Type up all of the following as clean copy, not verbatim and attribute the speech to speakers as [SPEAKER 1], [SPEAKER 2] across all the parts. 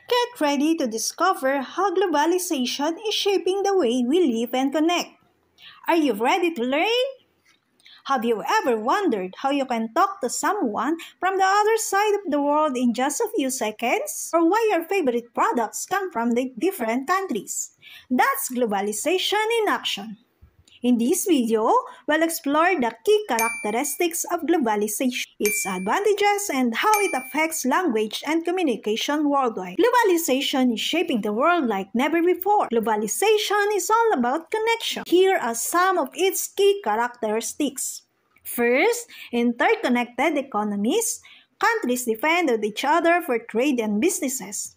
[SPEAKER 1] Get ready to discover how globalization is shaping the way we live and connect. Are you ready to learn? Have you ever wondered how you can talk to someone from the other side of the world in just a few seconds? Or why your favorite products come from different countries? That's globalization in action. In this video, we'll explore the key characteristics of globalization, its advantages, and how it affects language and communication worldwide. Globalization is shaping the world like never before. Globalization is all about connection. Here are some of its key characteristics. First, interconnected economies. Countries depend on each other for trade and businesses.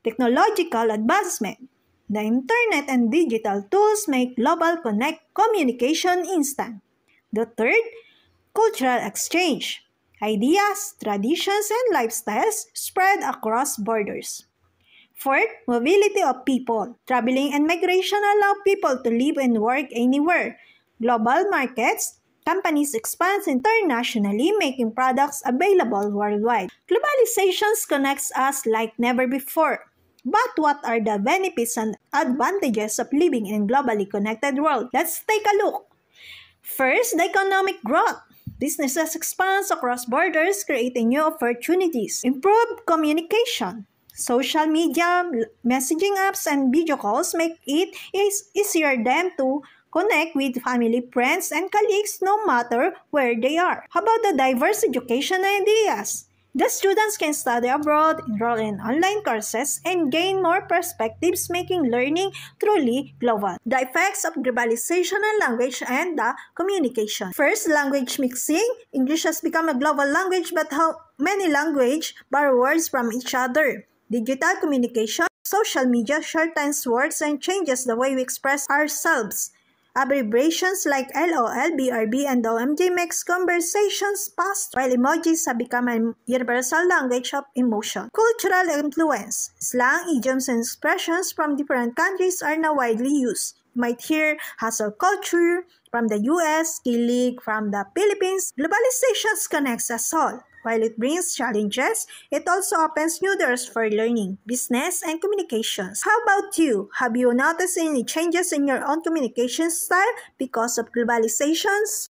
[SPEAKER 1] Technological advancement. The internet and digital tools make global communication instant. The third, cultural exchange. Ideas, traditions, and lifestyles spread across borders. Fourth, mobility of people. Traveling and migration allow people to live and work anywhere. Global markets. Companies expand internationally, making products available worldwide. Globalization connects us like never before. But what are the benefits and advantages of living in a globally connected world? Let's take a look. First, the economic growth. Businesses expand across borders, creating new opportunities. Improved communication. Social media, messaging apps, and video calls make it easier them to connect with family, friends, and colleagues no matter where they are. How about the diverse education ideas? The students can study abroad, enroll in online courses, and gain more perspectives, making learning truly global. The effects of globalization on language and the communication. First, language mixing. English has become a global language, but how many languages borrow words from each other? Digital communication. Social media shortens words and changes the way we express ourselves. Abbreviations like LOL, BRB, and OMG makes conversations faster, while emojis have become a universal language of emotion. Cultural influence. Slang, idioms, and expressions from different countries are now widely used. You might hear hustle culture from the US, Kilig from the Philippines. Globalization connects us all. While it brings challenges, it also opens new doors for learning, business, and communications. How about you? Have you noticed any changes in your own communication style because of globalizations?